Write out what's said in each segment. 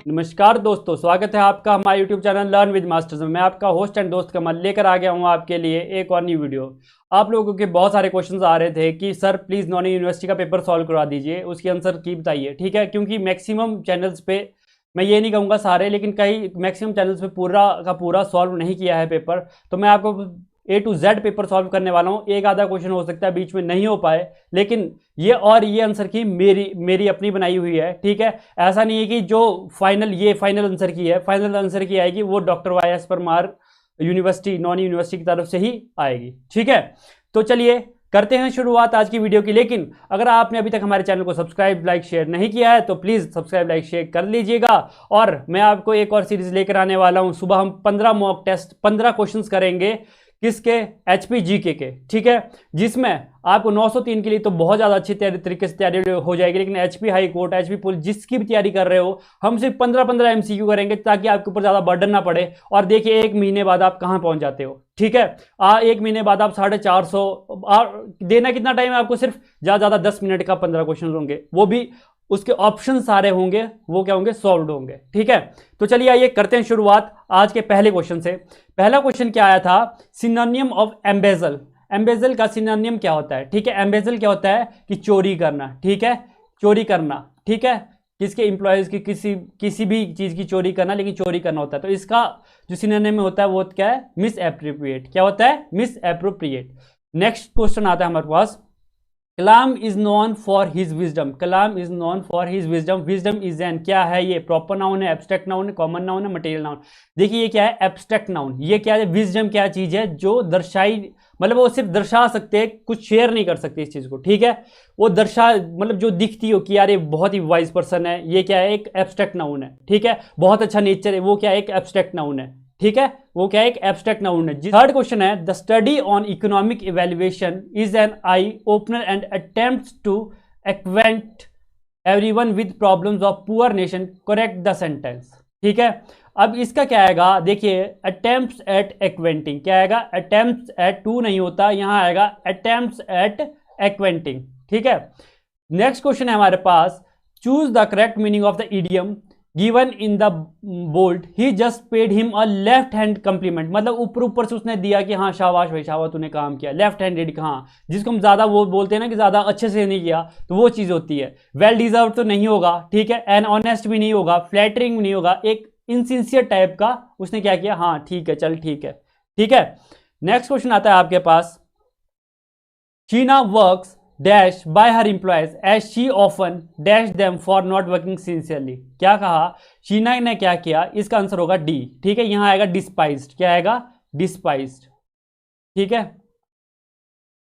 नमस्कार दोस्तों, स्वागत है आपका हमारे YouTube channel learn with masters में। मैं आपका होस्ट एंड दोस्त कमल लेकर आ गया हूँ आपके लिए एक और नई वीडियो। आप लोगों के बहुत सारे क्वेश्चंस आ रहे थे कि सर प्लीज़ नॉन यूनिवर्सिटी का पेपर सॉल्व करवा दीजिए, उसकी आंसर की बताइए। ठीक है, क्योंकि मैक्सिमम चैनल्स पे, मैं ये नहीं कहूँगा सारे, लेकिन कई मैक्सिमम चैनल्स पे पूरा का पूरा सॉल्व नहीं किया है पेपर। तो मैं आपको A to Z paper solve करने वाला हूँ। एक आधा क्वेश्चन हो सकता है बीच में नहीं हो पाए, लेकिन ये आंसर की मेरी अपनी बनाई हुई है। ठीक है, ऐसा नहीं है कि जो फाइनल आंसर की है, फाइनल आंसर की आएगी वो doctor YS Parmar university non university की तरफ से ही आएगी। ठीक है, तो चलिए करते हैं शुरुआत आज की वीडियो की। लेकिन अगर आपने अभी तक हमारे चैनल को सब्सक्राइब लाइक शेयर नहीं किया है तो प्लीज़ सब्सक्राइब लाइक शेयर कर लीजिएगा। और मैं आपको एक और सीरीज लेकर आने वाला हूं। सुबह हम 15 मॉक टेस्ट 15 क्वेश्चंस करेंगे, किसके? HP GK के। ठीक है, जिसमें आपको 903 के लिए तो बहुत ज़्यादा अच्छी तरीके से तैयारी हो जाएगी, लेकिन HP high court, HP police जिसकी भी तैयारी कर रहे हो, हम सिर्फ 15-15 MCQ करेंगे ताकि आपके ऊपर ज़्यादा बर्डन ना पड़े। और देखिए एक महीने बाद आप कहाँ पहुँच जाते हो। ठीक है, एक महीने बाद आप 450 देना कितना टाइम है आपको? सिर्फ ज़्यादा 10 मिनट का 15 क्वेश्चन होंगे, वो भी उसके ऑप्शन सारे होंगे, वो क्या होंगे? सॉल्व होंगे। ठीक है, तो चलिए आइए करते हैं शुरुआत आज के पहले क्वेश्चन से। पहला क्वेश्चन क्या आया था? Synonym of embezzle. एम्बेजल का सिनोनिम क्या होता है? ठीक है, एम्बेजल क्या होता है कि चोरी करना। ठीक है, चोरी करना। ठीक है, किसके? एम्प्लॉयज की किसी भी चीज की चोरी करना, लेकिन चोरी करना होता है। तो इसका जो सिनोनिम होता है वो क्या है? Miss appropriate. क्या होता है? Miss appropriate. नेक्स्ट क्वेश्चन आता है हमारे पास। Kalam is known for his wisdom. Kalam is known for his wisdom. Wisdom is an, क्या है ये? प्रॉपर नाउन है, एब्स्ट्रैक्ट नाउन है, कॉमन नाउन है, मटेरियल नाउन। देखिए ये क्या है? Abstract noun. ये क्या है? विजडम क्या चीज है? जो दर्शाई, मतलब वो सिर्फ दर्शा सकते हैं, कुछ शेयर नहीं कर सकते इस चीज को। ठीक है, वो मतलब जो दिखती हो कि यार ये बहुत ही वाइज पर्सन है, ये क्या है? एक एब्स्ट्रैक्ट नाउन है। ठीक है, बहुत अच्छा नेचर है, वो क्या है? एक एब्स्ट्रैक्ट नाउन है। ठीक है, वो क्या है? एक एब्स्ट्रैक्ट नाउन है। थर्ड क्वेश्चन है, the study on economic evaluation is an eye opener and attempts to acquaint everyone with problems of poor nation, correct the sentence. ठीक है, अब इसका क्या आएगा? देखिए अटेम्प्ट्स एट एक्वेंटिंग, क्या आएगा? अटेम्प्ट्स एट, टू नहीं होता, यहां आएगा अटेम्प्ट्स एट एक्वेंटिंग। ठीक है, नेक्स्ट क्वेश्चन है हमारे पास, choose the correct meaning of the idiom given in the bold, he just paid him a left hand compliment. मतलब ऊपर से उसने दिया कि हाँ शाबाश भाई, शाबाश तूने काम किया। लेफ्ट हैंडेड कहाँ, जिसको हम ज्यादा वो बोलते हैं ना कि ज्यादा अच्छे से नहीं किया, तो वो चीज होती है। वेल डिजर्व तो नहीं होगा। ठीक है, एंड ऑनेस्ट भी नहीं होगा, फ्लैटरिंग भी नहीं होगा, एक इनसिंसियर टाइप का उसने क्या किया? हाँ ठीक है, चल ठीक है। ठीक है, नेक्स्ट क्वेश्चन आता है आपके पास, Sheena works dash by her employees as she often dash them for not working sincerely. क्या कहा? शीना ने क्या किया? इसका आंसर होगा डी। ठीक है, यहां आएगा डिस्पाइज्ड। क्या आएगा? डिस्पाइज्ड। ठीक है,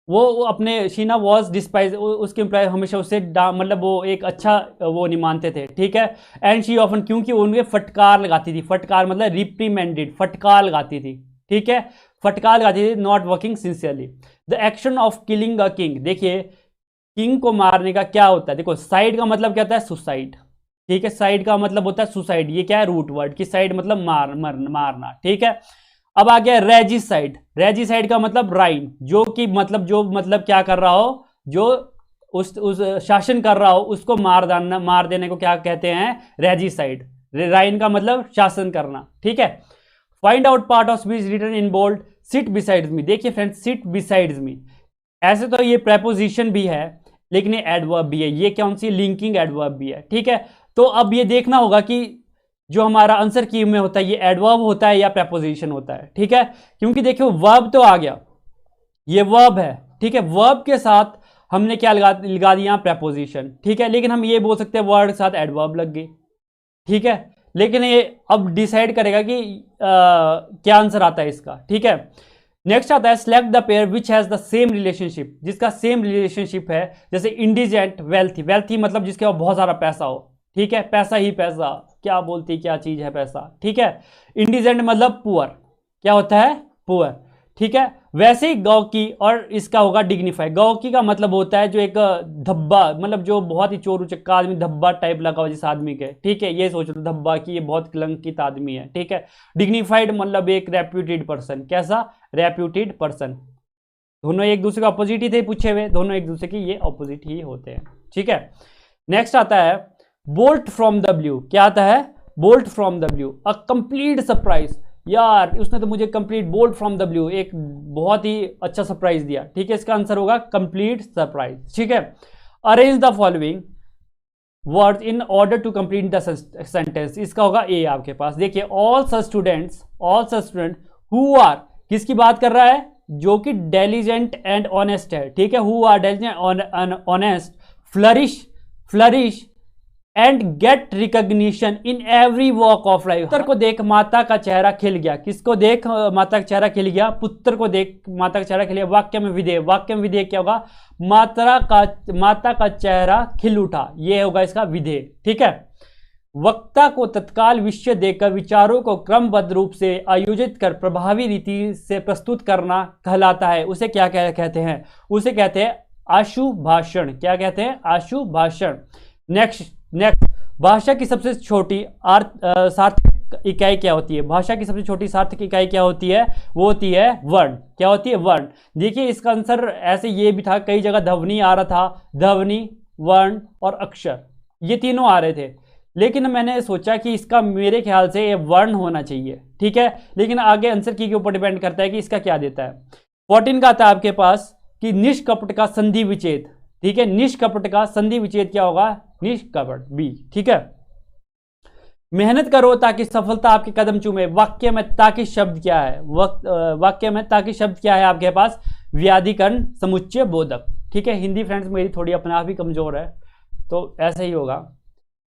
वो अपने शीना वॉज डिस्पाइज, उसके एम्प्लॉय हमेशा उससे मतलब वो एक अच्छा वो नहीं मानते थे। ठीक है, एंड शी ऑफन, क्योंकि उनके फटकार लगाती थी। फटकार मतलब रिप्रीमेंडेड, फटकार लगाती थी। ठीक है, फटकार लगाती थी, not working sincerely. The action of killing a king. देखिए किंग को मारने का क्या होता है? देखो साइड का मतलब क्या होता है? सुसाइड। ठीक है, साइड का मतलब होता है सुसाइड। ये क्या है? रूट वर्ड की साइड मतलब मारना। ठीक है, अब आ गया रेजिसाइड। रेजिसाइड का मतलब राइन, जो मतलब क्या कर रहा हो, जो उस शासन कर रहा हो उसको मार देने को क्या कहते हैं? रेजिसाइड। राइन का मतलब शासन करना। ठीक है, find out part of speech written in bold, sit besides me. देखिए फ्रेंड्स, सिट बिसाइड्स मी, ऐसे तो ये प्रेपोजिशन भी है, लेकिन ये एडवर्ब भी है। ये कौन सी? लिंकिंग एडवर्ब भी है। ठीक है, तो अब ये देखना होगा कि जो हमारा आंसर की में होता है ये एडवर्ब होता है या प्रेपोजिशन होता है। ठीक है, क्योंकि देखियो वर्ब तो आ गया, ये वर्ब है। ठीक है, वर्ब के साथ हमने क्या लगा दिया? प्रेपोजिशन। ठीक है, लेकिन हम ये बोल सकते हैं वर्ड के साथ एडवर्ब लग गई। ठीक है, लेकिन ये अब डिसाइड करेगा कि क्या आंसर आता है इसका। ठीक है, नेक्स्ट आता है, select the pair which has the same relationship, जिसका सेम रिलेशनशिप है। जैसे इंडिजेंट वेल्थी। वेल्थी मतलब जिसके पास बहुत सारा पैसा हो। ठीक है, पैसा ही पैसा, क्या बोलती क्या चीज है? पैसा। ठीक है, इंडिजेंट मतलब पुअर। क्या होता है? पुअर। ठीक है, वैसे ही गौकी और इसका होगा डिग्निफाई। गौकी का मतलब होता है जो एक धब्बा, मतलब जो बहुत ही चोर उचक्का आदमी, धब्बा टाइप लगा हो जिस आदमी के। ठीक है, ये सोच लो धब्बा की ये बहुत कलंकित आदमी है। ठीक है, डिग्निफाइड मतलब एक रेप्यूटेड पर्सन। कैसा? Reputed person. दोनों एक दूसरे के अपोजिट ही थे पूछे हुए, दोनों एक दूसरे की ये अपोजिट ही होते हैं। ठीक है, नेक्स्ट आता है बोल्ट फ्रॉम द ब्लू। क्या आता है? Bolt from the blue, a complete surprise. यार उसने तो मुझे complete bolt from the blue, एक बहुत ही अच्छा सरप्राइज दिया। ठीक है, इसका आंसर होगा कंप्लीट सरप्राइज। ठीक है, arrange the following words in order to complete the sentence, इसका होगा ए आपके पास। देखिए, all such student who are, किसकी बात कर रहा है, जो कि डेलिजेंट एंड ऑनेस्ट है। ठीक है, who are diligent honest, flourish and get recognition in every walk of life. पुत्र को देख माता का चेहरा खिल गया, किसको देख माता का चेहरा खिल गया, पुत्र को देख माता का चेहरा खिल गया। वाक्य में विधेय क्या होगा, माता का चेहरा खिल उठा, ये होगा इसका विधेय। ठीक है, वक्ता को तत्काल विषय देकर विचारों को क्रमबद्ध रूप से आयोजित कर प्रभावी रीति से प्रस्तुत करना कहलाता है। उसे क्या कहते हैं, उसे कहते हैं आशु भाषण। क्या कहते हैं, आशु भाषण। नेक्स्ट, भाषा की सबसे छोटी सार्थक इकाई क्या होती है, भाषा की सबसे छोटी सार्थक इकाई क्या होती है, वो होती है वर्ण। क्या होती है, वर्ण। देखिए, इसका आंसर ऐसे ये भी था, कई जगह ध्वनि आ रहा था, ध्वनि, वर्ण और अक्षर, ये तीनों आ रहे थे, लेकिन मैंने सोचा कि इसका मेरे ख्याल से ये वर्ण होना चाहिए। ठीक है, लेकिन आगे आंसर की के ऊपर डिपेंड करता है कि इसका क्या देता है। 14 का आता है आपके पास कि निष्कपट का संधि विच्छेद। ठीक है, निष्कपट का संधि विच्छेद क्या होगा, निष्कपट, बी। ठीक है, मेहनत करो ताकि सफलता आपके कदम चूमे। वाक्य में ताकि शब्द क्या है, वाक्य में ताकि शब्द क्या है आपके पास, व्याधिकरण समुच्चय बोधक। ठीक है, हिंदी फ्रेंड्स मेरी थोड़ी अपने आप ही कमजोर है, तो ऐसा ही होगा।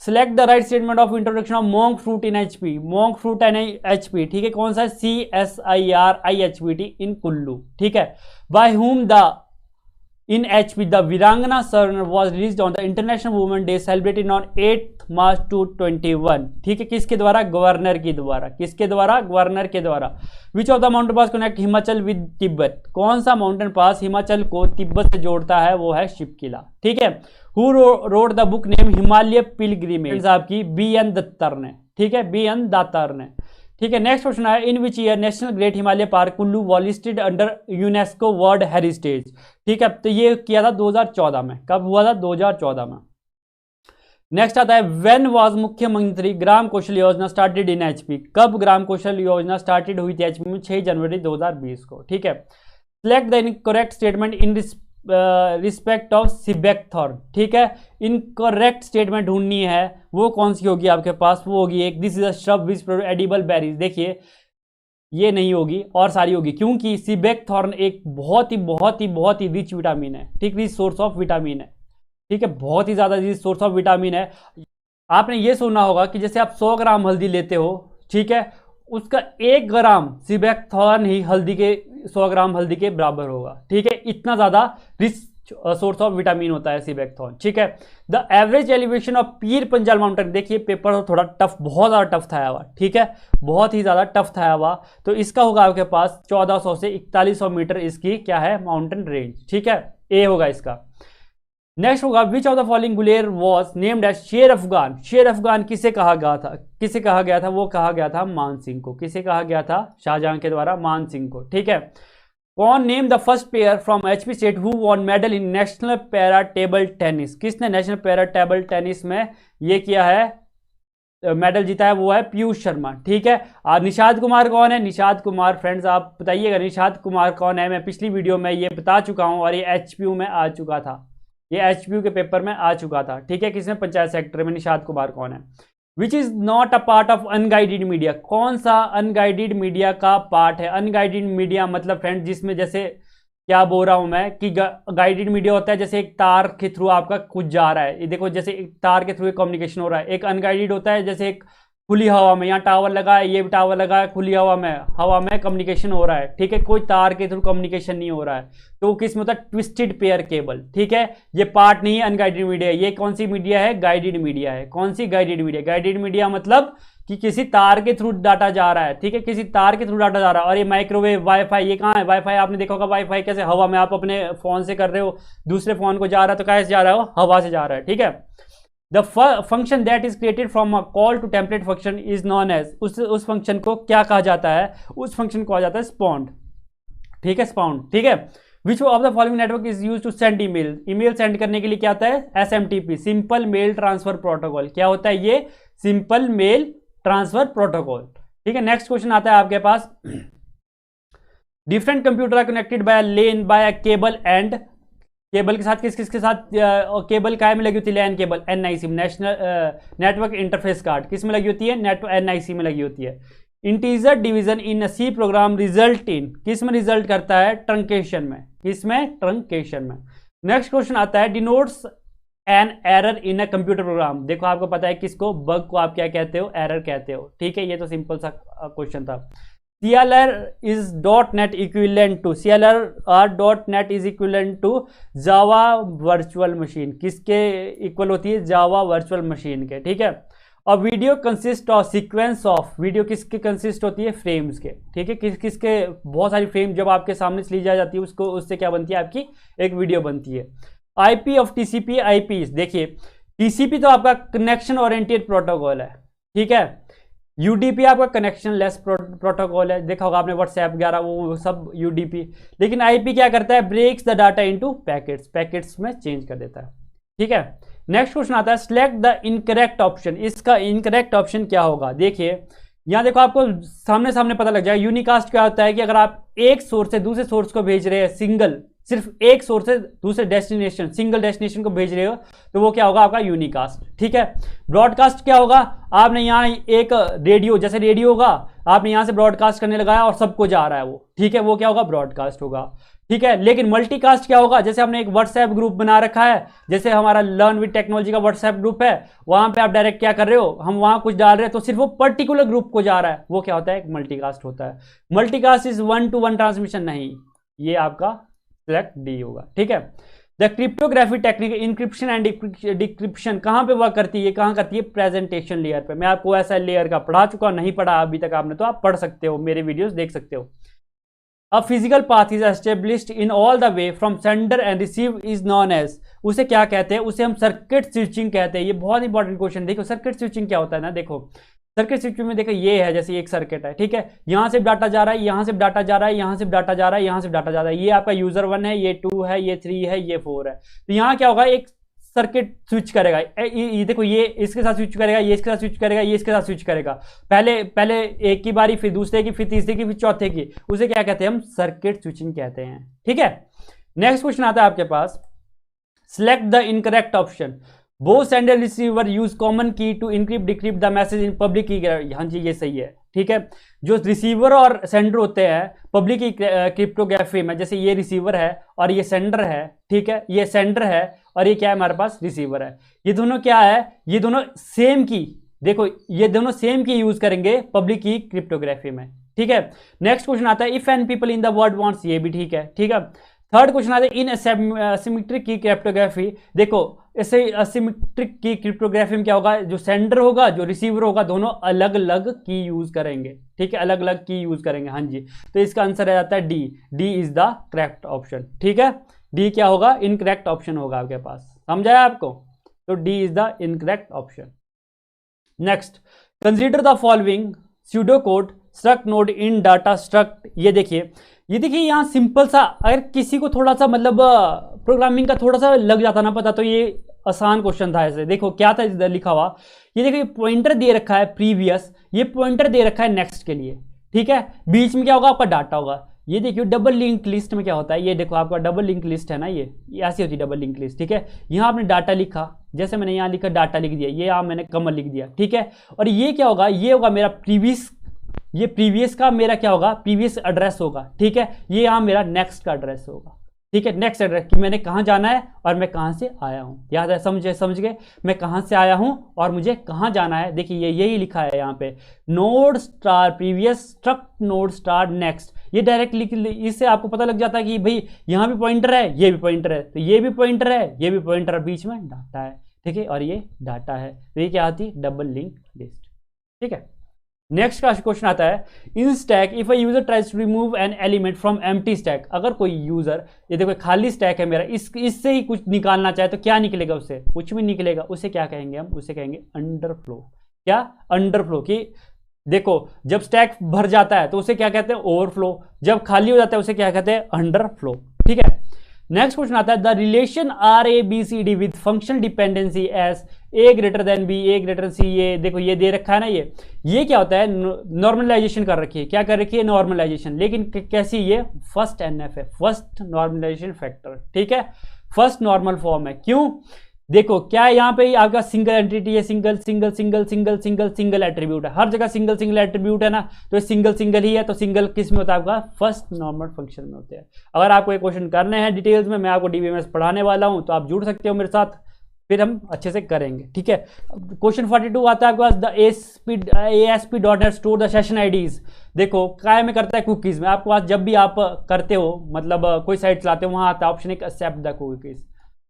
Select the right statement of introduction of monk fruit in HP. Monk fruit in HP, ठीक है, कौन सा है, CSIRIHPT इन कुल्लू। ठीक है, by whom the in HP the Virangana Song was released on the International Women's Day celebrated on 8th March 2021। ठीक है, किसके द्वारा, गवर्नर के द्वारा। किसके द्वारा, गवर्नर के द्वारा। विच of the mountain pass connect Himachal with Tibet, कौन सा माउंटेन पास हिमाचल को तिब्बत से जोड़ता है, वो है शिवकिला। ठीक है, who wrote the book name Himalaya pilgrimage, आपकी BN दत्तर ने। ठीक है, BN दातार ने। ठीक है, नेक्स्ट क्वेश्चन है, in which year national great Himalaya park Kullu was listed under UNESCO world heritage. ठीक है, तो ये किया था 2014 में। कब हुआ था, 2014 में। नेक्स्ट आता है, व्हेन वाज मुख्यमंत्री ग्राम Kaushal Yojana started in HP, कब ग्राम कौशल योजना स्टार्टेड हुई थी HP में, 6 जनवरी 2020 को। ठीक है, select the incorrect statement in respect of sea buckthorn. ठीक है, इनकरेक्ट स्टेटमेंट ढूंढनी है, वो कौन सी होगी आपके पास, वो होगी एक, this is a shrub which produce edible berries. देखिए, ये नहीं होगी और सारी होगी, क्योंकि सिबेकथॉर्न एक बहुत ही रिच विटामिन है। ठीक, रिच सोर्स ऑफ विटामिन है। ठीक है, बहुत ही ज्यादा रिच सोर्स ऑफ विटामिन है। आपने ये सुना होगा कि जैसे आप 100 ग्राम हल्दी लेते हो, ठीक है, उसका 1 ग्राम सिबेकथॉर्न ही हल्दी के 100 ग्राम हल्दी के बराबर होगा। ठीक है, इतना ज्यादा रिच सोर्स ऑफ विटामिन होता है सिबेकथॉर्न। ठीक है, the average elevation of Pir Panjal mountain. देखिए, पेपर थोड़ा टफ, बहुत ज्यादा टफ था हुआ। ठीक है, बहुत ही ज्यादा टफ था हुआ, तो इसका होगा आपके पास 1400 से 4100 मीटर इसकी क्या है, माउंटेन रेंज। ठीक है, ए होगा इसका। नेक्स्ट होगा, which of the following ruler was named as Sher Afghan. शेर अफगान किसे कहा गया था, किसे कहा गया था, वो कहा गया था मान सिंह को। किसे कहा गया था, शाहजहां के द्वारा मान सिंह को। ठीक है, कौन name the first player from HP state who won medal in national para table tennis. किसने नेशनल पैरा टेबल टेनिस में ये किया है, मेडल जीता है, वो है पीयूष शर्मा। ठीक है, और निषाद कुमार कौन है, निषाद कुमार फ्रेंड्स आप बताइएगा निषाद कुमार कौन है। मैं पिछली वीडियो में ये बता चुका हूं और ये HPU में आ चुका था, ये HPU के पेपर में आ चुका था। ठीक है, किसने, पंचायत सेक्रेटरी में निषाद कुमार कौन है। Which is not a part of unguided media, कौन सा अनगाइडेड मीडिया का पार्ट है। अनगाइडेड मीडिया मतलब फ्रेंड जिसमें जैसे क्या बोल रहा हूं मैं कि गाइडेड मीडिया होता है जैसे एक तार के थ्रू आपका कुछ जा रहा है, ये देखो जैसे एक तार के थ्रू एक कम्युनिकेशन हो रहा है। एक अनगाइडेड होता है जैसे एक खुली हवा में, यहाँ टावर लगा है, ये भी टावर लगा है, खुली हवा में कम्युनिकेशन हो रहा है। ठीक है, कोई तार के थ्रू कम्युनिकेशन नहीं हो रहा है, तो किस में होता है, ट्विस्टेड पेयर केबल। ठीक है, ये पार्ट नहीं है अनगाइडेड मीडिया। ये कौन सी मीडिया है, गाइडेड मीडिया है। कौन सी, गाइडेड मीडिया। गाइडेड मीडिया मतलब कि किसी तार के थ्रू डाटा जा रहा है। ठीक है, किसी तार के थ्रू डाटा जा रहा है। और ये माइक्रोवेव, वाईफाई, ये कहाँ है, वाईफाई आपने देखा होगा, वाईफाई कैसे हवा में आप अपने फोन से कर रहे हो, दूसरे फोन को जा रहा है तो कैसे जा रहा है, हवा से जा रहा है। ठीक है, the function that is created from a call to template function is known as, उस फंक्शन को क्या कहा जाता है, उस फंक्शन को कहा जाता है स्पॉन्ड। ठीक है, स्पॉन्ड। ठीक है, which of the following network is use to send email. Email send करने के लिए क्या आता है, SMTP, simple mail transfer protocol. क्या होता है ये, सिंपल मेल ट्रांसफर प्रोटोकॉल। ठीक है, नेक्स्ट क्वेश्चन आता है आपके पास, different computer are connected by LAN by cable and, cable के साथ किसके साथ केबल काय में लगी होती है, LAN cable, NIC national network interface card किस में लगी होती है, एनआईसी में लगी होती है। Integer division in a C program result in, किस में रिजल्ट करता है, ट्रंकेशन में, किसमें, ट्रंकेशन में। नेक्स्ट क्वेश्चन आता है, denotes an error in a computer program. देखो आपको पता है किसको, बग को आप क्या कहते हो, एरर कहते हो। ठीक है, ये तो सिंपल सा क्वेश्चन था। CLR is .NET equivalent to, CLR or .NET is equivalent to Java virtual machine, किसके इक्वल होती है, जावा वर्चुअल मशीन के। ठीक है, और video consist of sequence of, video किसके कंसिस्ट होती है, फ्रेम्स के। ठीक है, किसके बहुत सारी फ्रेम जब आपके सामने से ली जा जाती है उसको, उससे क्या बनती है, आपकी एक वीडियो बनती है। IP ऑफ TCP IP, देखिए TCP तो आपका कनेक्शन ओरिएंटेड प्रोटोकॉल है। ठीक है, UDP आपका कनेक्शन लेस प्रोटोकॉल है, देखा होगा आपने व्हाट्सएप वगैरह वो सब UDP। लेकिन IP क्या करता है, breaks the data into packets, packets में चेंज कर देता है। ठीक है, नेक्स्ट क्वेश्चन आता है, सिलेक्ट द इनकरेक्ट ऑप्शन। इसका इनकरेक्ट ऑप्शन क्या होगा, देखिए यहां देखो आपको सामने सामने पता लग जाएगा। यूनिकास्ट क्या होता है कि अगर आप एक सोर्स से दूसरे सोर्स को भेज रहे हैं, सिंगल, सिर्फ एक सोर्स से दूसरे डेस्टिनेशन, सिंगल डेस्टिनेशन को भेज रहे हो, तो वो क्या होगा, आपका यूनिकास्ट। ठीक है, ब्रॉडकास्ट क्या होगा, आपने यहाँ एक रेडियो, जैसे रेडियो होगा, आपने यहाँ से ब्रॉडकास्ट करने लगाया और सबको जा रहा है वो, ठीक है, वो क्या होगा, ब्रॉडकास्ट होगा। ठीक है, लेकिन मल्टीकास्ट क्या होगा, जैसे हमने एक व्हाट्सएप ग्रुप बना रखा है, जैसे हमारा लर्न विद टेक्नोलॉजी का व्हाट्सएप ग्रुप है, वहां पे आप डायरेक्ट क्या कर रहे हो, हम वहां कुछ डाल रहे हैं तो सिर्फ वो पर्टिकुलर ग्रुप को जा रहा है, वो क्या होता है, एक मल्टीकास्ट होता है। मल्टीकास्ट इज 1-to-1 ट्रांसमिशन नहीं, ये आपका सिलेक्ट डी होगा। ठीक है, the cryptography technique encryption and decryption कहां पे वर्क करती है, कहां करती है, प्रेजेंटेशन लेयर पे। मैं आपको ऐसा लेयर का पढ़ा चुका हूं, नहीं पढ़ा अभी तक आपने तो आप पढ़ सकते हो, मेरे वीडियोस देख सकते हो। A physical path is established in all the way from sender and receive is known as, उसे क्या कहते हैं, उसे हम सर्किट स्विचिंग कहते हैं। ये बहुत इंपॉर्टेंट क्वेश्चन। देखो सर्किट स्विचिंग क्या होता है ना, देखो सर्किट स्विचिंग में देखो ये है, जैसे एक सर्किट है, ठीक है, यहां से डाटा जा रहा है, यहां से डाटा जा रहा है, यहां से डाटा जा रहा है, यहां से डाटा जा रहा है, ये आपका यूजर 1 है, ये 2 है, ये 3 है, ये 4 है। तो यहाँ क्या होगा, एक सर्किट स्विच करेगा, ये देखो ये इसके साथ स्विच करेगा, ये इसके साथ स्विच करेगा, ये इसके साथ स्विच करेगा, पहले एक की बारी, फिर दूसरे की, फिर तीसरे की, फिर चौथे की, उसे क्या कहते हैं, हम सर्किट स्विचिंग कहते हैं। ठीक है, नेक्स्ट क्वेश्चन आता है आपके पास, select the incorrect option. Both sender receiver use common key to encrypt decrypt the message in public key. हाँ जी, ये सही है। ठीक है, जो रिसीवर और सेंडर होते हैं पब्लिक की क्रिप्टोग्राफी में, जैसे ये रिसीवर है और ये सेंडर है, ठीक है, ये सेंडर है और ये क्या है, हमारे पास रिसीवर है। ये दोनों क्या है, ये दोनों सेम की, देखो ये दोनों सेम की यूज करेंगे पब्लिक की क्रिप्टोग्राफी में। ठीक है, नेक्स्ट क्वेश्चन आता है, if N people in the world wants, ये भी ठीक है। ठीक है, थर्ड क्वेश्चन आता है, इन असिमेट्रिक की क्रिप्टोग्राफी। देखो ऐसे असिमेट्रिक की क्रिप्टोग्राफी में क्या होगा, जो सेंडर होगा, जो रिसीवर होगा, दोनों अलग अलग की यूज करेंगे। ठीक है, अलग अलग की यूज करेंगे। हाँ जी, तो इसका आंसर आ जाता है D, D is the correct option. ठीक है, डी क्या होगा, इनकरेक्ट ऑप्शन होगा आपके पास। समझाया आपको, तो D is the incorrect option. Next, consider the following pseudo code struct node in data struct. ये देखिए यहाँ सिंपल सा, अगर किसी को थोड़ा सा मतलब प्रोग्रामिंग का थोड़ा सा लग जाता ना पता, तो ये आसान क्वेश्चन था। ऐसे देखो क्या था इधर लिखा हुआ, ये देखो ये पॉइंटर दे रखा है प्रीवियस, ये पॉइंटर दे रखा है नेक्स्ट के लिए। ठीक है, बीच में क्या होगा, आपका डाटा होगा। ये देखिए डबल लिंक लिस्ट में क्या होता है, ये देखो आपका डबल लिंक लिस्ट है ना, ये ऐसी होती है डबल लिंक लिस्ट। ठीक है, यहाँ आपने डाटा लिखा, जैसे मैंने यहाँ लिखा डाटा लिख दिया, ये यहाँ मैंने कमल लिख दिया। ठीक है, और ये क्या होगा, ये होगा मेरा प्रीवियस, ये प्रीवियस का मेरा क्या होगा, प्रीवियस एड्रेस होगा। ठीक है, ये यहाँ मेरा नेक्स्ट का एड्रेस होगा। ठीक है, नेक्स्ट एड्रेस कि मैंने कहाँ जाना है और मैं कहाँ से आया हूँ। याद है, समझ गए, मैं कहाँ से आया हूँ और मुझे कहाँ जाना है। देखिए ये यही लिखा है यहाँ पे, node star previous struct node star next. ये डायरेक्ट लिख, इससे आपको पता लग जाता है कि भाई यहाँ भी पॉइंटर है, ये भी पॉइंटर है, तो ये भी पॉइंटर है, ये भी पॉइंटर है, बीच में डाटा है। ठीक है, और ये डाटा है, तो ये क्या आती है, डबल लिंक लिस्ट। ठीक है, नेक्स्ट का क्वेश्चन आता है, in stack if a user tries to remove an element from empty stack. अगर कोई यूजर, ये देखो खाली स्टैक है मेरा, इससे ही कुछ निकालना चाहे तो क्या निकलेगा, उससे कुछ भी निकलेगा। उसे क्या कहेंगे हम, उसे कहेंगे अंडरफ्लो। क्या, अंडरफ्लो। कि देखो जब स्टैक भर जाता है तो उसे क्या कहते हैं, ओवरफ्लो। जब खाली हो जाता है उसे क्या कहते हैं, अंडरफ्लो। ठीक है, नेक्स्ट क्वेश्चन आता है, the relation RABCD with functional dependency S A greater than B, A greater C, ये देखो ये दे रखा है ना, ये क्या होता है, नॉर्मलाइजेशन कर रखी है, क्या कर रखी है, नॉर्मलाइजेशन। लेकिन कैसी, ये फर्स्ट एनएफ है, फर्स्ट नॉर्मलाइजेशन फैक्टर, ठीक है, फर्स्ट नॉर्मल फॉर्म है। क्यों, देखो क्या है, यहां पे आपका सिंगल एंटिटी है, single single single single single single attribute है, हर जगह सिंगल सिंगल एट्रीब्यूट है ना, तो सिंगल सिंगल ही है, तो सिंगल किस में होता है आपका, फर्स्ट नॉर्मल फंक्शन में होते हैं। अगर आपको ये क्वेश्चन करने हैं डिटेल्स में, मैं आपको डीबीएमएस पढ़ाने वाला हूं, तो आप जुड़ सकते हो मेरे साथ, फिर हम अच्छे से करेंगे, ठीक है। क्वेश्चन 42 आता है आपके पास, the ASP.NET store the session IDs. देखो क्या में करता है, कुकीज में। आपके पास जब भी आप करते हो, मतलब कोई साइट चलाते हो, वहां आता है ऑप्शन एक एक्सेप्ट द कुकीज,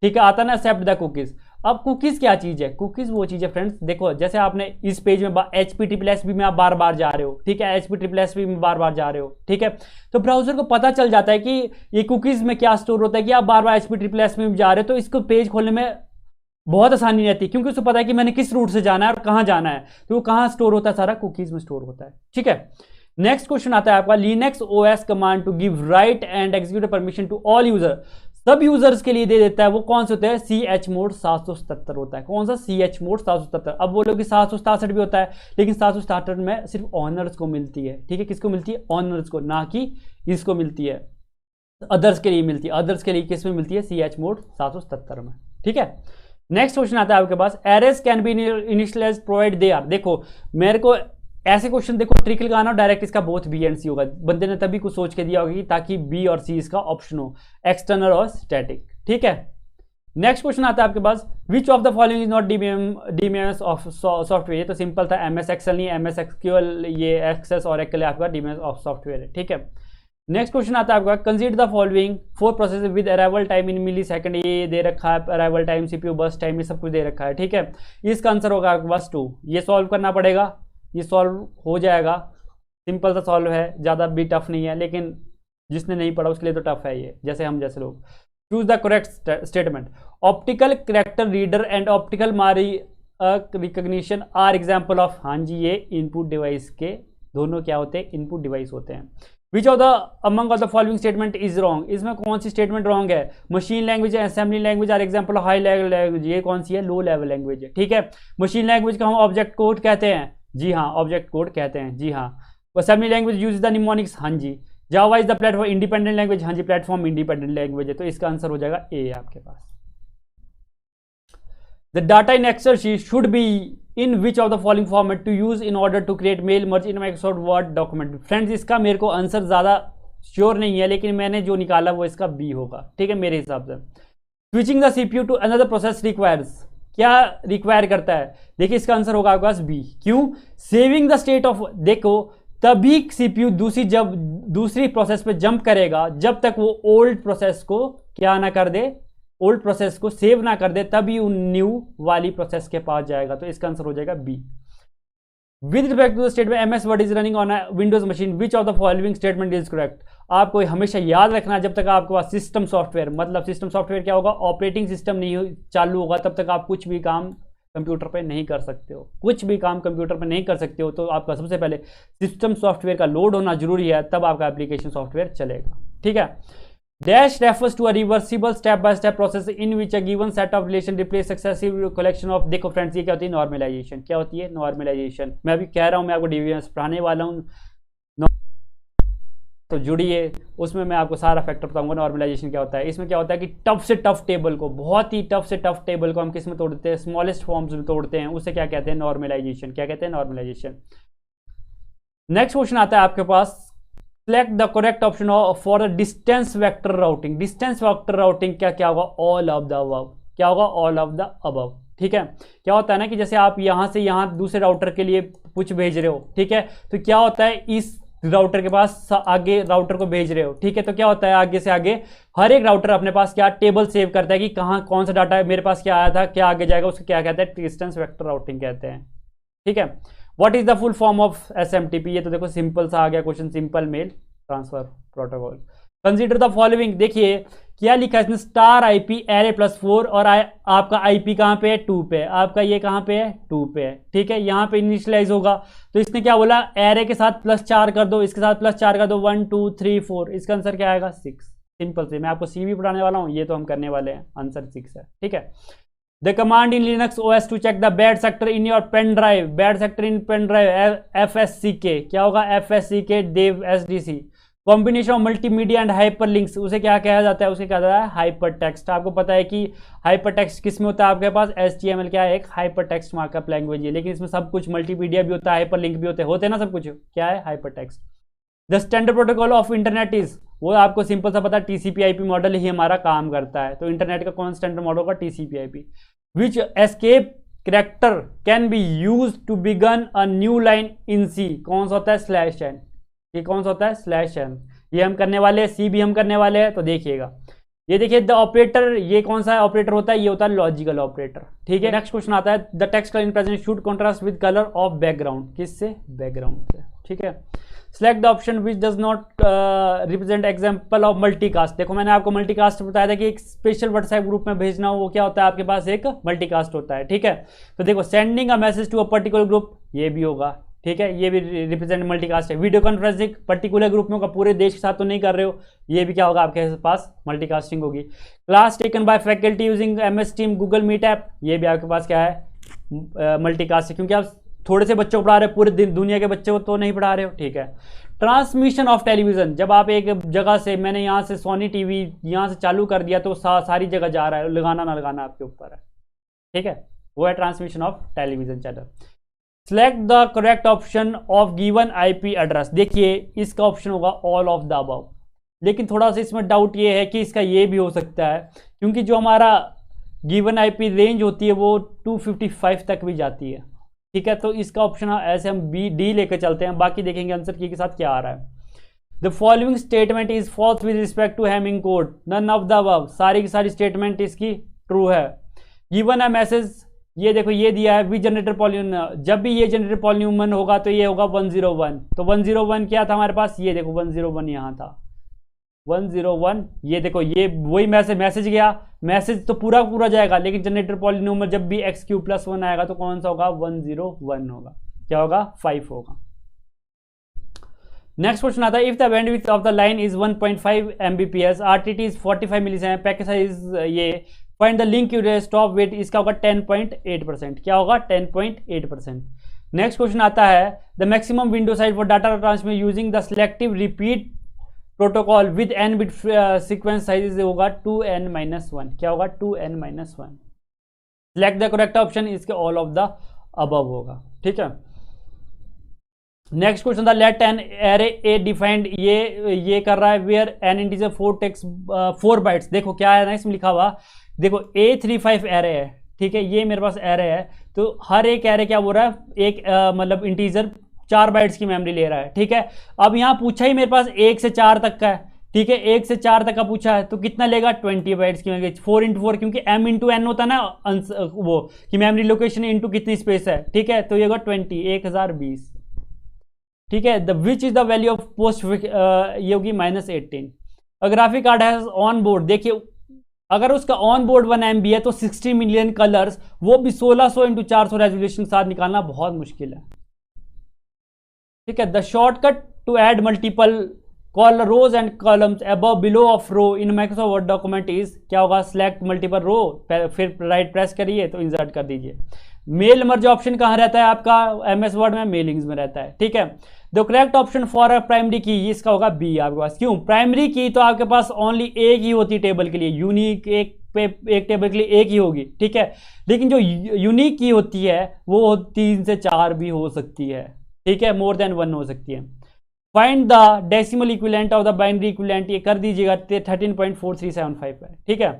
ठीक है, आता ना एक्सेप्ट द कुकीज। अब कुकीज क्या चीज है, कुकीज वो चीज है फ्रेंड्स, देखो जैसे आपने इस पेज में HTTPSB में आप बार बार जा रहे हो, ठीक है, HTTPSB में बार बार जा रहे हो, ठीक है, तो ब्राउजर को पता चल जाता है कि ये कुकीज में क्या स्टोर होता है, कि आप बार बार HTTPSB में जा रहे हो, तो इसको पेज खोलने में बहुत आसानी रहती है, क्योंकि उसको पता है कि मैंने किस रूट से जाना है और कहां जाना है, तो वो कहां स्टोर होता है, सारा कुकीज में स्टोर होता है, ठीक है। नेक्स्ट क्वेश्चन आता है आपका, Linux OS command to give write and execute permission to all user, सब यूजर्स के लिए दे देता है, वो कौन से होते हैं, chmod 777 होता है। कौन सा, chmod 777। अब बोलो कि 767 भी होता है, लेकिन 767 में सिर्फ ऑनर्स को मिलती है, ठीक है, किसको मिलती है, ऑनर्स को, ना कि इसको मिलती है, अदर्स के लिए मिलती है। अदर्स के लिए किस में मिलती है, chmod 777 में, ठीक है। नेक्स्ट क्वेश्चन आता है आपके पास, arrays can be initialized provided they are. देखो मेरे को ऐसे क्वेश्चन, देखो ट्रिक लगाना डायरेक्ट इसका बोथ बी एंड सी होगा, बंदे ने तभी कुछ सोच के दिया होगा ताकि बी और सी इसका ऑप्शन हो, एक्सटर्नल और स्टैटिक, ठीक है। नेक्स्ट क्वेश्चन आता है आपके पास, which of the following is not DBMS of software. ये तो सिंपल था, MS एक्सेल नहीं, MS SQL, ये एक्सेस और एक्सेल आपका डीबीएमएस ऑफ सॉफ्टवेयर है, ठीक है। नेक्स्ट क्वेश्चन आता है आपका, consider the following 4 process with arrival time in millisecond. ये दे रखा है, arrival time, CPU burst time, ये सब कुछ दे रखा है, ठीक है। इसका आंसर होगा आपके पास 2। ये सॉल्व करना पड़ेगा, ये सॉल्व हो जाएगा, सिंपल सा सॉल्व है, ज़्यादा भी टफ नहीं है, लेकिन जिसने नहीं पढ़ा उसके लिए तो टफ है ये, जैसे हम जैसे लोग। Choose the correct statement, optical character reader and optical मारी रिकॉग्निशन आर एग्जाम्पल ऑफ। हाँ जी, ये इनपुट डिवाइस के दोनों क्या होते हैं, इनपुट डिवाइस होते हैं। Which of the among of the following statement is wrong. इसमें कौन सी स्टेटमेंट रॉन्ग है, machine language, assembly language are example of high level language. ये कौन सी है, लो लेवल लैंग्वेज है, ठीक है। मशीन लैंग्वेज का हम ऑब्जेक्ट कोड कहते हैं, जी हाँ, ऑब्जेक्ट कोड कहते हैं, जी हाँ। Assembly language use the mnemonics, हाँ जी। Java is the platform independent language, हाँ जी, प्लेटफॉर्म इंडिपेंडेंट लैंग्वेज है, तो इसका आंसर हो जाएगा ए आपके पास। The data in Excel sheet should be in which of the following format to use in order to create mail merge in Microsoft Word document. Friends इसका मेरे को आंसर ज़्यादा श्योर नहीं है, लेकिन मैंने जो निकाला वो इसका बी होगा, ठीक है, मेरे हिसाब से। Switching the CPU to another process requires, क्या रिक्वायर करता है, देखिए इसका आंसर होगा आपके पास बी। क्यों, सेविंग द स्टेट ऑफ, देखो तभी CPU दूसरी प्रोसेस पे जंप करेगा जब तक वो ओल्ड प्रोसेस को क्या ना कर दे, ओल्ड प्रोसेस को सेव ना कर दे, तभी वो न्यू वाली प्रोसेस के पास जाएगा, तो इसका आंसर हो जाएगा B. With respect to the statement MS word is running on a Windows machine, which of the following statement is correct. आपको हमेशा याद रखना, जब तक आपके पास सिस्टम सॉफ्टवेयर, मतलब सिस्टम सॉफ्टवेयर क्या होगा, ऑपरेटिंग सिस्टम नहीं चालू होगा तब तक आप कुछ भी काम कंप्यूटर पे नहीं कर सकते हो, कुछ भी काम कंप्यूटर पे नहीं कर सकते हो। तो आपका सबसे पहले सिस्टम सॉफ्टवेयर का लोड होना जरूरी है, तब आपका एप्लीकेशन सॉफ्टवेयर चलेगा, ठीक है। Dash refers to a reversible step by step process in which a given set of relation replace successive collection of. देखो फ्रेंड्स, ये क्या होती है, नॉर्मलाइजेशन। क्या होती है, नॉर्मलाइजेशन। मैं अभी कह रहा हूँ, मैं आपको डीबीएमएस पढ़ाने वाला हूँ, तो जुड़िए, उसमें मैं आपको सारा फैक्टर बताऊंगा नॉर्मलाइजेशन क्या होता है। इसमें क्या होता है कि टफ से टफ टेबल को, बहुत ही टफ से टफ टेबल को हम किस में तोड़ते हैं, स्मॉलेस्ट फॉर्म्स में तोड़ते हैं, उसे क्या कहते हैं, नॉर्मलाइजेशन। क्या कहते हैं, नॉर्मलाइजेशन। नेक्स्ट क्वेश्चन आता है आपके पास, select the correct option for the distance vector routing. Distance vector routing क्या होगा, ऑल ऑफ द अबव। क्या होगा, ऑल ऑफ द अबव, ठीक है। क्या होता है ना कि जैसे आप यहां से यहां दूसरे राउटर के लिए कुछ भेज रहे हो, ठीक है, तो क्या होता है, इस राउटर के पास आगे राउटर को भेज रहे हो, ठीक है, तो क्या होता है, आगे से आगे हर एक राउटर अपने पास क्या टेबल सेव करता है कि कहाँ कौन सा डाटा मेरे पास क्या आया था, क्या आगे जाएगा, उसको क्या कहते हैं, डिस्टेंस वेक्टर राउटिंग कहते हैं, ठीक है। What is the full form of SMTP। ये तो देखो सिंपल सा आ गया question, simple mail transfer protocol. Consider the following, देखिए क्या लिखा है इसमें, स्टार IP एरे +4 और आपका IP कहाँ पे है, 2 पे, आपका ये कहाँ पे है, 2 पे है, ठीक है। यहाँ पे इनिशियलाइज होगा, तो इसने क्या बोला, एरे के साथ +4 कर दो, इसके साथ +4 कर दो, 1 2 3 4, इसका आंसर क्या आएगा, 6। सिंपल से, मैं आपको CV पढ़ाने वाला हूँ, ये तो हम करने वाले हैं, आंसर 6 है, ठीक है। The command in Linux OS to check the bad sector in your pen drive, bad sector in pen drive FSCK, क्या होगा FSCK dev SDC, combination of multimedia and hyperlinks, उसे क्या कहा जाता है, उसे कहा जाता है हाइपर टेक्स्ट। आपको पता है कि हाइपर टेक्स्ट किस में होता है आपके पास, HTML क्या है, एक हाइपर टेक्स्ट मार्कअप लैंग्वेज है, लेकिन इसमें सब कुछ मल्टीमीडिया भी होता है, हाइपर लिंक भी होते हैं ना, सब कुछ क्या है, hyper text. The standard protocol of internet is, वो आपको सिंपल सा पता है TCP/IP मॉडल ही हमारा काम करता है। तो इंटरनेट का कौन स्टैंडर्ड मॉडल होगा, TCP/IP। Which escape character can be use to begin a new line in C, कौन सा होता है, /n। ये कौन सा होता है, /n। ये हम करने वाले हैं, C भी हम करने वाले हैं, तो देखिएगा ये देखिए द ऑपरेटर, ये कौन सा ऑपरेटर होता है, ये होता है लॉजिकल ऑपरेटर, ठीक है। नेक्स्ट क्वेश्चन आता है the text colour in present should contrast with colour of background, किससे, बैकग्राउंड से, ठीक है। Select the option which does not represent example of multicast. देखो मैंने आपको मल्टीकास्ट बताया था कि एक स्पेशल व्हाट्सएप ग्रुप में भेजना हो, वो क्या होता है आपके पास, एक मल्टीकास्ट होता है, ठीक है। तो देखो sending a message to a particular group, ये भी होगा, ठीक है, ये भी रिप्रेजेंट मल्टीकास्ट है। वीडियो कॉन्फ्रेंसिंग पर्टिकुलर ग्रुप में होगा, पूरे देश के साथ तो नहीं कर रहे हो, ये भी क्या होगा आपके पास, मल्टीकास्टिंग होगी। Class taken by faculty using MS team Google meet app, ये भी आपके पास क्या है, मल्टीकास्ट है, क्योंकि आप थोड़े से बच्चों को पढ़ा रहे हो, पूरे दिन दुनिया के बच्चे को तो नहीं पढ़ा रहे हो, ठीक है। ट्रांसमिशन ऑफ टेलीविजन, जब आप एक जगह से, मैंने यहाँ से सोनी टीवी यहाँ से चालू कर दिया तो सारी जगह जा रहा है, लगाना ना लगाना आपके ऊपर है, ठीक है, वो है transmission of television channel. Select the correct option of given IP address, देखिए इसका ऑप्शन होगा ऑल ऑफ द अबव, लेकिन थोड़ा सा इसमें डाउट ये है कि इसका ये भी हो सकता है, क्योंकि जो हमारा गिवन IP रेंज होती है वो 255 तक भी जाती है, ठीक है। तो इसका ऑप्शन ऐसे हम D लेकर चलते हैं, बाकी देखेंगे आंसर की के साथ क्या आ रहा है। The following statement is false with respect to Hamming code, none of the above, सारी की सारी स्टेटमेंट इसकी ट्रू है। गिवन अ मैसेज, ये देखो ये दिया है वी जनरेटर पॉलिनोमियल, जब भी ये जनरेटर पॉलिनोमियल होगा तो ये होगा 101, तो 101 क्या था हमारे पास, ये देखो 101 यहाँ था, 101, ये देखो ये वही मैसेज गया, मैसेज तो पूरा पूरा जाएगा, लेकिन जनरेटर पॉलिनोमियल जब भी x³ + 1 आएगा तो कौन सा होगा, 101 होगा, क्या होगा, 5 होगा। नेक्स्ट क्वेश्चन आता है if the bandwidth of the line is 1.5 Mbps, RTT is 45 millisecond, packet size ये, find the link stop wait, इसका होगा 10.8%, क्या होगा, 10.8%। नेक्स्ट क्वेश्चन आता है the maximum window size for data transmit using the selective repeat protocol with n bit sequence size होगा 2n-1, क्या होगा, 2n-1। Select the correct option, इसके ऑल ऑफ द अबव होगा, ठीक है। नेक्स्ट क्वेश्चन था let an array A defined, ये कर रहा है where an integer 4 takes 4 bytes, देखो क्या है ना इसमें लिखा हुआ, देखो A35 एरे है, ठीक है, ये मेरे पास एरे है, तो हर एक एरे क्या बोल रहा है, एक मतलब इंटीजर 4 बाइट्स की मेमोरी ले रहा है, ठीक है। अब यहाँ पूछा ही मेरे पास 1 से 4 तक का है, ठीक है, 1 से 4 तक का पूछा है, तो कितना लेगा, 20 बाइट्स की मेमोरी, 4 × 4, क्योंकि M × N होता है ना वो कि मेमोरी लोकेशन इंटू कितनी स्पेस है, ठीक है, तो ये होगा 20, 1020, ठीक है। The which is the value of post, ये होगी -18। अ graphic card has on board, देखिए अगर उसका ऑन बोर्ड 1 MB है तो 60 मिलियन कलर्स, वो भी 1600 × 400 रेजोल्यूशन के साथ निकालना बहुत मुश्किल है, ठीक है। The shortcut to add multiple call rows and columns above below of row in Microsoft Word document is, क्या होगा, सिलेक्ट मल्टीपल रो, फिर राइट प्रेस करिए तो इंसर्ट कर दीजिए। मेल मर्ज ऑप्शन कहाँ रहता है आपका, MS वर्ड में, मेलिंग्स में रहता है, ठीक है। The correct option for a primary की, इसका होगा B आपके पास, क्यों, प्राइमरी की तो आपके पास ओनली एक ही होती है टेबल के लिए, यूनिक एक टेबल के लिए एक ही होगी, ठीक है। लेकिन जो यूनिक की होती है वो 3 से 4 भी हो सकती है, ठीक है, मोर देन 1 हो सकती है। Find the decimal equivalent of the binary equivalent, ये कर दीजिएगा 13.4375 है, ठीक है।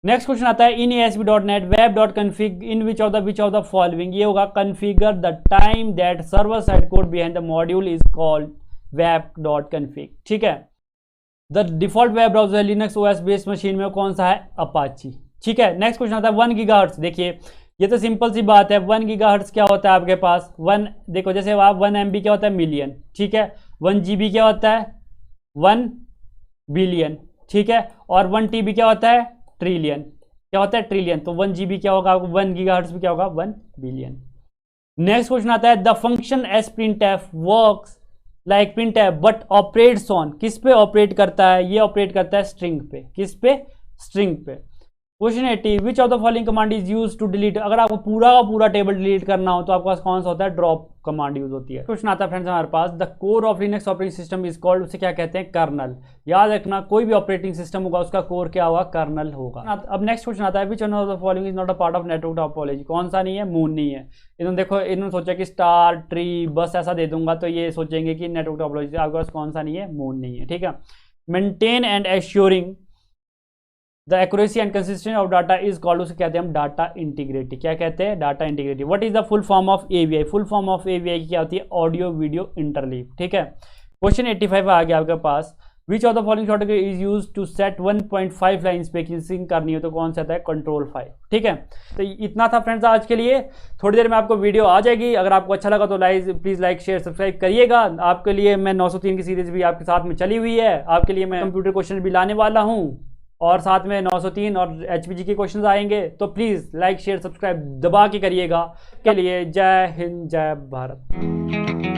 नेक्स्ट क्वेश्चन आता है इन ASP.NET web.config in which of the following, ये होगा configure the time that server side code behind the module is called web.config, ठीक है। The default web browser Linux OS based machine में कौन सा है, अपाची, ठीक है। नेक्स्ट क्वेश्चन आता है 1 GHz, देखिए ये तो सिंपल सी बात है, 1 GHz क्या होता है आपके पास, 1 देखो जैसे आप 1 MB क्या होता है, मिलियन, ठीक है, 1 GB क्या होता है, 1 बिलियन, ठीक है, और 1 TB क्या होता है, ट्रिलियन, क्या होता है, ट्रिलियन, तो 1 GB क्या होगा, 1 GHz भी क्या होगा, 1 बिलियन। नेक्स्ट क्वेश्चन आता है the function S printf works like printf but operates on, किस पे ऑपरेट करता है, ये ऑपरेट करता है स्ट्रिंग पे, किस पे, स्ट्रिंग पे। Question 80, which of the following command is use to delete, अगर आपको पूरा का पूरा टेबल डिलीट करना हो तो आपके पास कौन सा होता है, ड्रॉप कमांड यूज होती है। क्वेश्चन आता है फ्रेंड्स हमारे पास, the core of Linux operating system is called, उसे क्या कहते हैं, कर्नल। याद रखना कोई भी ऑपरेटिंग सिस्टम होगा उसका कोर क्या होगा, कर्नल होगा। अब नेक्स्ट क्वेश्चन आता है, which one of the following is not a part of network topology, कौन सा नहीं है, मून नहीं है। इन्होंने देखो इन्होंने सोचा कि स्टार ट्री बस ऐसा दे दूंगा तो ये सोचेंगे कि नेटवर्क टोपोलॉजी, आपके पास कौन सा नहीं है, मून नहीं है, ठीक है। Maintain and assuring the accuracy and consistency of data is called, उसे कहते हैं हम डाटा इंटीग्रिटी। क्या कहते हैं, data integrity. What is the full form of AVI, full form of AVI क्या होती है, ऑडियो वीडियो इंटरलीव, ठीक है। क्वेश्चन 85 आ गया आपके पास, which of the following shortcut is use to set 1.5 line spacing करनी हो तो कौन सा है, कंट्रोल 5, ठीक है। तो इतना था फ्रेंड्स आज के लिए, थोड़ी देर में आपको वीडियो आ जाएगी। अगर आपको अच्छा लगा तो प्लीज लाइक शेयर सब्सक्राइब करिएगा। आपके लिए मैं 903 की सीरीज भी आपके साथ में चली हुई है, आपके लिए मैं कंप्यूटर क्वेश्चन भी लाने वाला हूँ और साथ में 903 और HPG के क्वेश्चंस आएंगे। तो प्लीज़ लाइक शेयर सब्सक्राइब दबा के करिएगा। के लिए जय हिंद जय भारत।